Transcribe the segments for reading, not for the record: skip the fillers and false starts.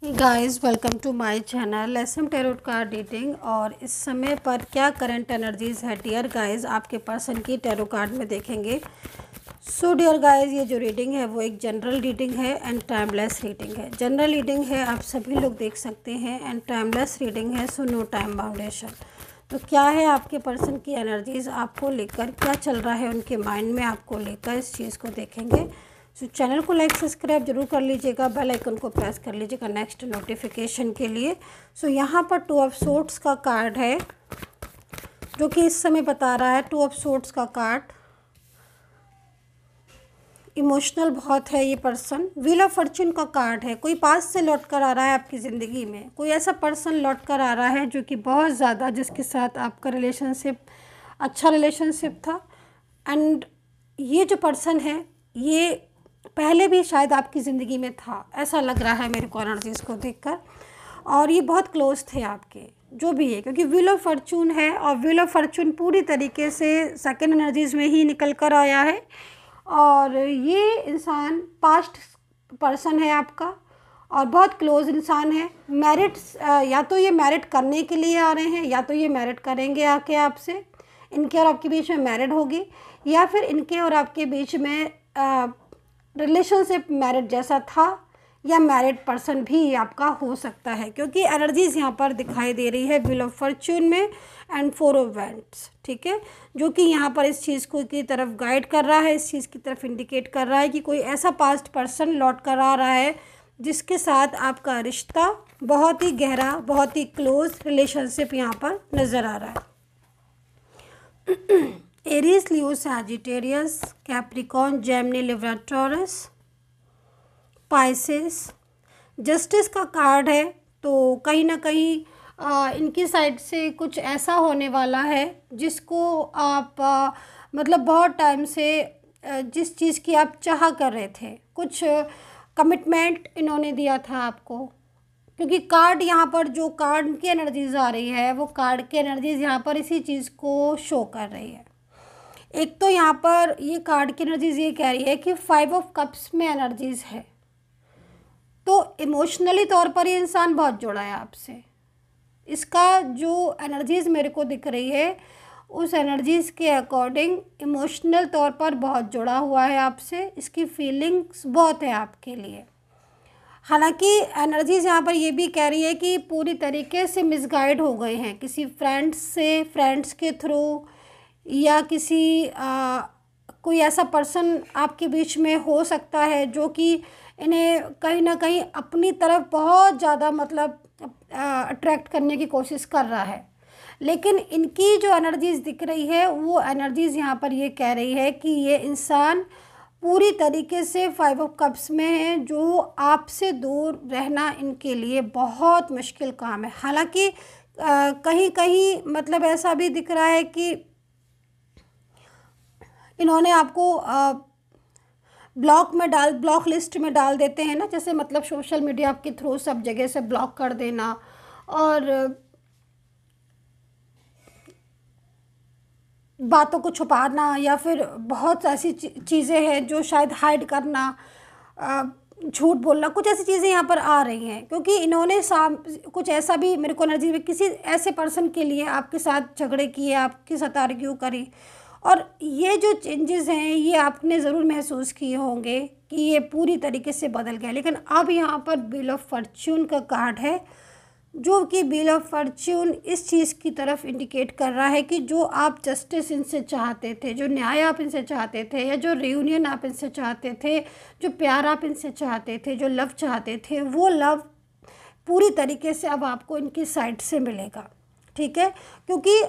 Guys welcome to my channel SM tarot card reading. और इस समय पर क्या करंट एनर्जीज है डियर गाइस आपके पर्सन की टैरो कार्ड में देखेंगे। सो डियर गाइस ये जो रीडिंग है वो एक जनरल रीडिंग है एंड टाइमलेस रीडिंग है। जनरल रीडिंग है, आप सभी लोग देख सकते हैं, एंड टाइमलेस रीडिंग है, सो नो टाइम बाउंडेशन। तो क्या है आपके पर्सन की एनर्जीज आपको लेकर, क्या चल रहा है उनके माइंड में आपको लेकर, इस चीज़ को देखेंगे। सो चैनल को लाइक सब्सक्राइब जरूर कर लीजिएगा, बेल आइकन को प्रेस कर लीजिएगा नेक्स्ट नोटिफिकेशन के लिए। सो यहाँ पर 2 ऑफ सोर्ड्स का कार्ड है जो कि इस समय बता रहा है। 2 ऑफ सोर्ड्स का कार्ड इमोशनल बहुत है ये पर्सन। व्हील ऑफ फॉर्च्यून का कार्ड है। कोई पास से लौट कर आ रहा है आपकी ज़िंदगी में, कोई ऐसा पर्सन लौट कर आ रहा है जो कि बहुत ज़्यादा, जिसके साथ आपका रिलेशनशिप अच्छा रिलेशनशिप था। एंड ये जो पर्सन है ये पहले भी शायद आपकी ज़िंदगी में था, ऐसा लग रहा है मेरे को एनर्जीज़ को देखकर। और ये बहुत क्लोज थे आपके, जो भी है, क्योंकि व्हील ऑफ फॉर्च्यून है और व्हील ऑफ फॉर्च्यून पूरी तरीके से सेकंड एनर्जीज़ में ही निकल कर आया है। और ये इंसान पास्ट पर्सन है आपका और बहुत क्लोज इंसान है। मैरिड, या तो ये मैरिड करने के लिए आ रहे हैं या तो ये मैरिड करेंगे आके आपसे। इनके और आपके बीच में मैरिड होगी या फिर इनके और आपके बीच में रिलेशनशिप मैरिड जैसा था, या मैरिड पर्सन भी आपका हो सकता है, क्योंकि एनर्जीज यहाँ पर दिखाई दे रही है व्हील ऑफ फॉर्च्यून में एंड 4 ऑफ वैंड्स, ठीक है, जो कि यहाँ पर इस चीज़ को की तरफ गाइड कर रहा है, इस चीज़ की तरफ इंडिकेट कर रहा है कि कोई ऐसा पास्ट पर्सन लौट कर आ रहा है जिसके साथ आपका रिश्ता बहुत ही गहरा, बहुत ही क्लोज रिलेशनशिप यहाँ पर नज़र आ रहा है। Aries, Leo, Sagittarius, Capricorn, Gemini, Libra, Taurus, Pisces. Justice का कार्ड है, तो कहीं ना कहीं इनकी साइड से कुछ ऐसा होने वाला है जिसको आप मतलब बहुत टाइम से जिस चीज़ की आप चाह कर रहे थे, कुछ कमिटमेंट इन्होंने दिया था आपको। क्योंकि कार्ड यहाँ पर, जो कार्ड की एनर्जीज आ रही है वो कार्ड की एनर्जीज यहाँ पर इसी चीज़ को शो कर रही है। एक तो यहाँ पर ये कार्ड की एनर्जीज ये कह रही है कि 5 ऑफ कप्स में एनर्जीज है, तो इमोशनली तौर पर ये इंसान बहुत जुड़ा है आपसे। इसका जो एनर्जीज मेरे को दिख रही है उस एनर्जीज के अकॉर्डिंग इमोशनल तौर पर बहुत जुड़ा हुआ है आपसे। इसकी फीलिंग्स बहुत है आपके लिए। हालांकि एनर्जीज यहाँ पर ये भी कह रही है कि पूरी तरीके से मिसगाइड हो गए हैं किसी फ्रेंड्स से, फ्रेंड्स के थ्रू, या किसी कोई ऐसा पर्सन आपके बीच में हो सकता है जो कि इन्हें कहीं ना कहीं अपनी तरफ बहुत ज़्यादा मतलब अट्रैक्ट करने की कोशिश कर रहा है। लेकिन इनकी जो एनर्जीज़ दिख रही है वो एनर्जीज़ यहाँ पर ये कह रही है कि ये इंसान पूरी तरीके से 5 ऑफ कप्स में है, जो आपसे दूर रहना इनके लिए बहुत मुश्किल काम है। हालांकि कहीं कहीं मतलब ऐसा भी दिख रहा है कि इन्होंने आपको ब्लॉक लिस्ट में डाल देते हैं ना, जैसे मतलब सोशल मीडिया के थ्रू सब जगह से ब्लॉक कर देना, और बातों को छुपाना, या फिर बहुत ऐसी चीज़ें हैं जो शायद हाइड करना, झूठ बोलना, कुछ ऐसी चीज़ें यहाँ पर आ रही हैं। क्योंकि इन्होंने कुछ ऐसा भी मेरे को एनर्जी में किसी ऐसे पर्सन के लिए आपके साथ झगड़े किए, आपके साथ आर्ग्यू करी, और ये जो चेंजेस हैं ये आपने ज़रूर महसूस किए होंगे कि ये पूरी तरीके से बदल गया। लेकिन अब यहाँ पर व्हील ऑफ फॉर्च्यून का कार्ड है, जो कि व्हील ऑफ फॉर्च्यून इस चीज़ की तरफ इंडिकेट कर रहा है कि जो आप जस्टिस इनसे चाहते थे, जो न्याय आप इनसे चाहते थे, या जो रियूनियन आप इनसे चाहते थे, जो प्यार आप इनसे चाहते थे, जो लव चाहते थे, वो लव पूरी तरीके से अब आपको इनकी साइड से मिलेगा, ठीक है। क्योंकि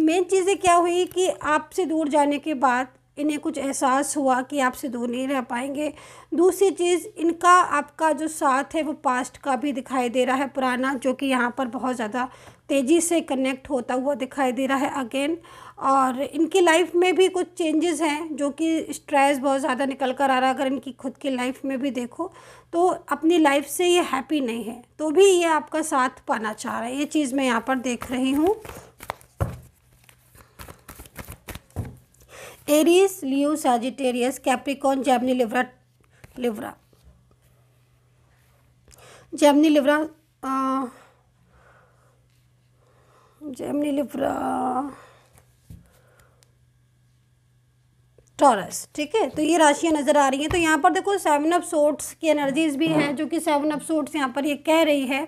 मेन चीज़ें क्या हुई कि आपसे दूर जाने के बाद इन्हें कुछ एहसास हुआ कि आपसे दूर नहीं रह पाएंगे। दूसरी चीज़, इनका आपका जो साथ है वो पास्ट का भी दिखाई दे रहा है, पुराना, जो कि यहाँ पर बहुत ज़्यादा तेज़ी से कनेक्ट होता हुआ दिखाई दे रहा है अगेन। और इनकी लाइफ में भी कुछ चेंजेस हैं, जो कि स्ट्रेस बहुत ज़्यादा निकल कर आ रहा है। अगर इनकी खुद की लाइफ में भी देखो तो अपनी लाइफ से ये हैप्पी नहीं है, तो भी ये आपका साथ पाना चाह रहा है, ये चीज़ मैं यहाँ पर देख रही हूँ। Aries, Leo, Sagittarius, Capricorn, Gemini, Libra. Gemini Libra, Gemini Libra Taurus, ठीक है। तो ये राशियां नज़र आ रही हैं। तो यहाँ पर देखो 7 ऑफ सोर्ड्स की एनर्जीज भी हैं, जो कि 7 ऑफ सोर्ड्स यहाँ पर ये कह रही है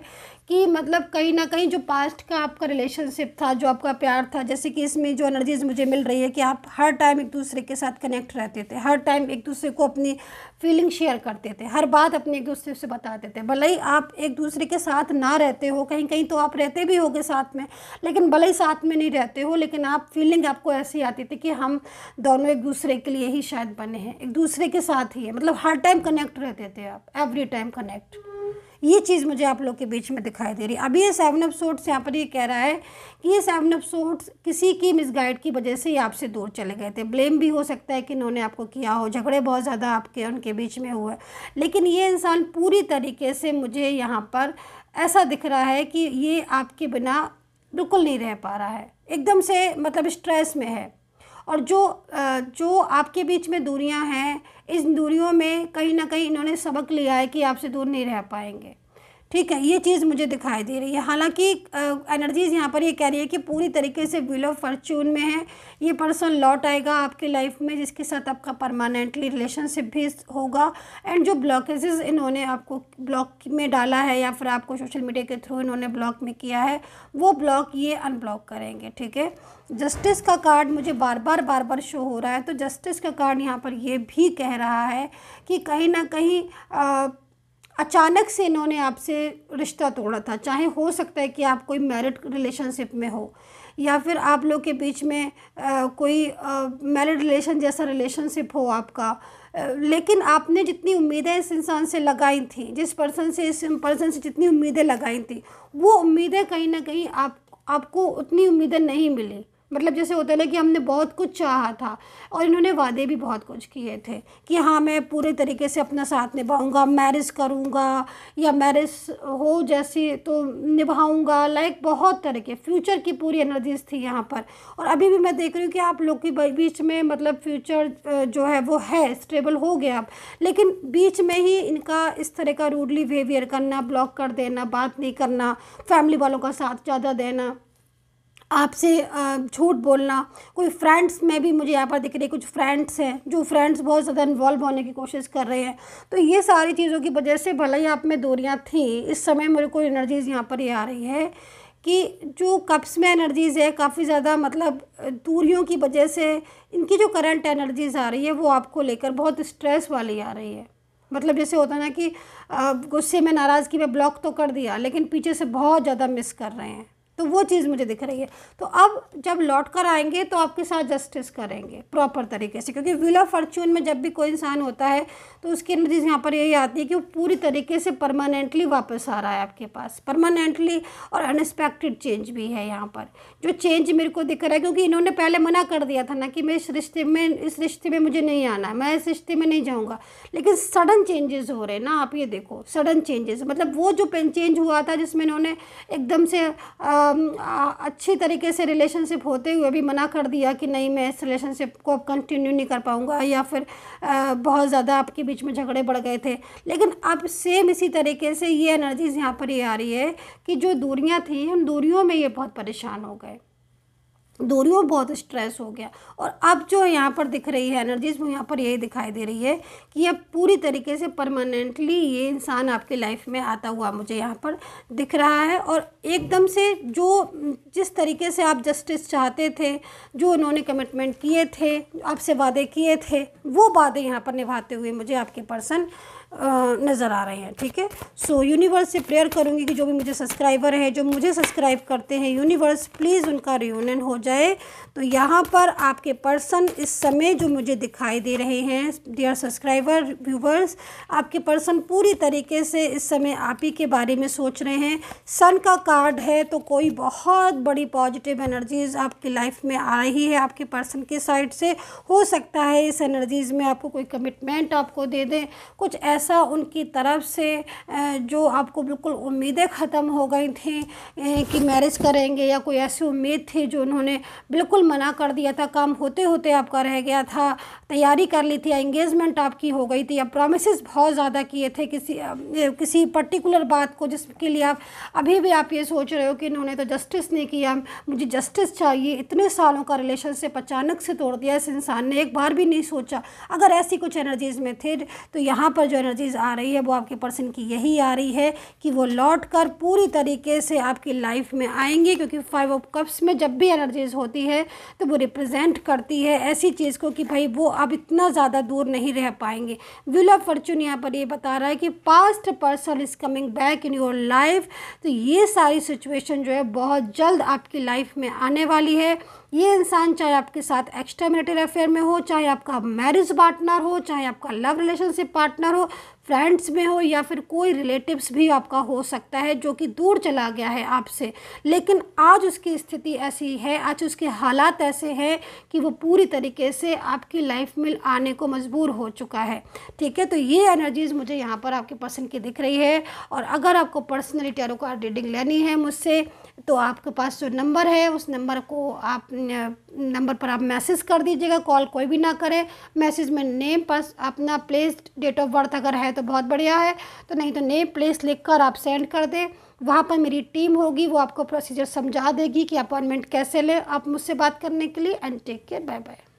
कि मतलब कहीं ना कहीं जो पास्ट का आपका रिलेशनशिप था, जो आपका प्यार था, जैसे कि इसमें जो एनर्जीज मुझे मिल रही है कि आप हर टाइम एक दूसरे के साथ कनेक्ट रहते थे, हर टाइम एक दूसरे को अपनी फीलिंग शेयर करते थे, हर बात अपने एक दूसरे से बताते थे। भले ही आप एक दूसरे के साथ ना रहते हो, कहीं कहीं तो आप रहते भी होगे साथ में, लेकिन भले ही साथ में नहीं रहते हो, लेकिन आप फीलिंग आपको ऐसी आती थी कि हम दोनों एक दूसरे के लिए ही शायद बने हैं, एक दूसरे के साथ ही है, मतलब हर टाइम कनेक्ट रहते थे आप, एवरी टाइम कनेक्ट। ये चीज़ मुझे आप लोग के बीच में दिखाई दे रही है। अभी ये 7 ऑफ सोर्ड्स यहाँ पर ये कह रहा है कि ये 7 ऑफ सोर्ड्स किसी की मिसगाइड की वजह से ही आपसे दूर चले गए थे। ब्लेम भी हो सकता है कि इन्होंने आपको किया हो, झगड़े बहुत ज़्यादा आपके उनके बीच में हुए, लेकिन ये इंसान पूरी तरीके से मुझे यहाँ पर ऐसा दिख रहा है कि ये आपके बिना बिल्कुल नहीं रह पा रहा है, एकदम से मतलब स्ट्रेस में है। और जो आपके बीच में दूरियां हैं, इस दूरियों में कहीं ना कहीं इन्होंने सबक लिया है कि आपसे दूर नहीं रह पाएंगे, ठीक है। ये चीज़ मुझे दिखाई दे रही है। हालांकि एनर्जीज़ यहाँ पर ये कह रही है कि पूरी तरीके से व्हील ऑफ फॉर्च्यून में है, ये पर्सन लौट आएगा आपकी लाइफ में, जिसके साथ आपका परमानेंटली रिलेशनशिप भी होगा। एंड जो ब्लॉकेजेस इन्होंने आपको ब्लॉक में डाला है या फिर आपको सोशल मीडिया के थ्रू इन्होंने ब्लॉक में किया है, वो ब्लॉक ये अनब्लॉक करेंगे, ठीक है। जस्टिस का कार्ड मुझे बार बार शो हो रहा है। तो जस्टिस का कार्ड यहाँ पर ये भी कह रहा है कि कहीं ना कहीं अचानक से इन्होंने आपसे रिश्ता तोड़ा था। चाहे हो सकता है कि आप कोई मैरिड रिलेशनशिप में हो, या फिर आप लोग के बीच में कोई मैरिड रिलेशन जैसा रिलेशनशिप हो आपका, लेकिन आपने जितनी उम्मीदें इस इंसान से लगाई थी, जिस पर्सन से, इस पर्सन से जितनी उम्मीदें लगाई थी, वो उम्मीदें कहीं ना कहीं आपको उतनी उम्मीदें नहीं मिली। मतलब जैसे होता है ना कि हमने बहुत कुछ चाहा था और इन्होंने वादे भी बहुत कुछ किए थे कि हाँ मैं पूरे तरीके से अपना साथ निभाऊंगा, मैरिज करूंगा या मैरिज हो जैसी तो निभाऊंगा, लाइक बहुत तरह के फ्यूचर की पूरी एनर्जीज थी यहाँ पर। और अभी भी मैं देख रही हूँ कि आप लोग के बीच में मतलब फ्यूचर जो है वो है स्टेबल हो गया अब, लेकिन बीच में ही इनका इस तरह का रूडली बिहेवियर करना, ब्लॉक कर देना, बात नहीं करना, फैमिली वालों का साथ ज़्यादा देना, आपसे झूठ बोलना, कोई फ्रेंड्स में भी मुझे यहाँ पर दिख रही है, कुछ फ्रेंड्स हैं जो फ्रेंड्स बहुत ज़्यादा इन्वॉल्व होने की कोशिश कर रहे हैं। तो ये सारी चीज़ों की वजह से भले ही आप में दूरियाँ थी, इस समय मेरे को एनर्जीज़ यहाँ पर ये आ रही है कि जो कप्स में एनर्जीज़ है काफ़ी ज़्यादा मतलब दूरियों की वजह से इनकी जो करंट एनर्जीज़ आ रही है वो आपको लेकर बहुत स्ट्रेस वाली आ रही है। मतलब जैसे होता है ना कि गुस्से में, नाराज़गी में ब्लॉक तो कर दिया, लेकिन पीछे से बहुत ज़्यादा मिस कर रहे हैं, तो वो चीज़ मुझे दिख रही है। तो अब जब लौट कर आएंगे तो आपके साथ जस्टिस करेंगे प्रॉपर तरीके से, क्योंकि व्हील ऑफ फॉर्च्यून में जब भी कोई इंसान होता है तो उसकी एनर्जीज यहाँ पर यही आती है कि वो पूरी तरीके से परमानेंटली वापस आ रहा है आपके पास, परमानेंटली। और अनएक्सपेक्टेड चेंज भी है यहाँ पर, जो चेंज मेरे को दिख रहा है, क्योंकि इन्होंने पहले मना कर दिया था ना कि मैं इस रिश्ते में मुझे नहीं आना है, मैं इस रिश्ते में नहीं जाऊँगा, लेकिन सडन चेंजेस हो रहे हैं ना। आप ये देखो सडन चेंजेस, मतलब वो जो चेंज हुआ था जिसमें इन्होंने एकदम से अच्छी तरीके से रिलेशनशिप होते हुए भी मना कर दिया कि नहीं मैं इस रिलेशनशिप को अब कंटिन्यू नहीं कर पाऊँगा, या फिर बहुत ज़्यादा आपके बीच में झगड़े बढ़ गए थे। लेकिन अब सेम इसी तरीके से ये एनर्जीज़ यहाँ पर ये आ रही है कि जो दूरियाँ थी उन दूरियों में ये बहुत परेशान हो गए, दूरियों में बहुत स्ट्रेस हो गया। और अब जो यहाँ पर दिख रही है एनर्जीज वो यहाँ पर यही दिखाई दे रही है कि अब पूरी तरीके से परमानेंटली ये इंसान आपकी लाइफ में आता हुआ मुझे यहाँ पर दिख रहा है। और एकदम से जो जिस तरीके से आप जस्टिस चाहते थे, जो उन्होंने कमिटमेंट किए थे, आपसे वादे किए थे, वो वादे यहाँ पर निभाते हुए मुझे आपके पर्सन नज़र आ रहे हैं, ठीक है। सो यूनिवर्स से प्रेयर करूँगी कि जो भी मुझे सब्सक्राइबर है, जो मुझे सब्सक्राइब करते हैं, यूनिवर्स प्लीज़ उनका रियूनियन हो जाए। तो यहाँ पर आपके पर्सन इस समय जो मुझे दिखाई दे रहे हैं डियर सब्सक्राइबर व्यूवर्स, आपके पर्सन पूरी तरीके से इस समय आप ही के बारे में सोच रहे हैं। सन का कार्ड है तो कोई बहुत बड़ी पॉजिटिव एनर्जीज़ आपकी लाइफ में आ रही है आपके पर्सन के साइड से। हो सकता है इस एनर्जीज़ में आपको कोई कमिटमेंट आपको दे दें, कुछ ऐसा ऐसा उनकी तरफ से जो आपको बिल्कुल उम्मीदें ख़त्म हो गई थी कि मैरिज करेंगे, या कोई ऐसी उम्मीद थी जो उन्होंने बिल्कुल मना कर दिया था, काम होते होते आपका रह गया था, तैयारी कर ली थी, एंगेजमेंट आपकी हो गई थी, या प्रॉमिसेस बहुत ज़्यादा किए थे किसी पर्टिकुलर बात को, जिसके लिए आप अभी भी आप ये सोच रहे हो कि इन्होंने तो जस्टिस नहीं किया, मुझे जस्टिस चाहिए। इतने सालों का रिलेशनशिप अचानक से तोड़ दिया इस इंसान ने, एक बार भी नहीं सोचा। अगर ऐसी कुछ एनर्जीज़ में थे तो यहाँ पर जो एनर्जीज़ आ रही है वो आपके पर्सन की यही आ रही है कि वो लौट कर पूरी तरीके से आपकी लाइफ में आएंगे, क्योंकि 5 ऑफ कप्स में जब भी एनर्जीज़ होती है तो वो रिप्रेजेंट करती है ऐसी चीज़ को कि भाई वो अब इतना ज़्यादा दूर नहीं रह पाएंगे। व्हील ऑफ फॉर्चून यहाँ पर ये बता रहा है कि past person is coming back in your life. तो ये सारी सिचुएशन जो है बहुत जल्द आपकी लाइफ में आने वाली है। ये इंसान चाहे आपके साथ एक्स्ट्रा मैरिटल अफेयर में हो, चाहे आपका मैरिज पार्टनर हो, चाहे आपका लव रिलेशनशिप पार्टनर हो, फ्रेंड्स में हो, या फिर कोई रिलेटिव्स भी आपका हो सकता है जो कि दूर चला गया है आपसे, लेकिन आज उसकी स्थिति ऐसी है, आज उसके हालात ऐसे हैं कि वो पूरी तरीके से आपकी लाइफ में आने को मजबूर हो चुका है। ठीक है, तो ये एनर्जीज़ मुझे यहाँ पर आपके पर्सन की दिख रही है। और अगर आपको पर्सनली टैरो कार्ड रीडिंग लेनी है मुझसे, तो आपके पास जो नंबर है उस नंबर को आप नंबर पर आप मैसेज कर दीजिएगा, कॉल कोई भी ना करे। मैसेज में नेम, पास अपना प्लेस, डेट ऑफ बर्थ अगर है तो बहुत बढ़िया है, तो नहीं तो नेम प्लेस लिखकर आप सेंड कर दें। वहाँ पर मेरी टीम होगी, वो आपको प्रोसीजर समझा देगी कि अपॉइंटमेंट कैसे लें आप मुझसे बात करने के लिए। And take care, bye bye.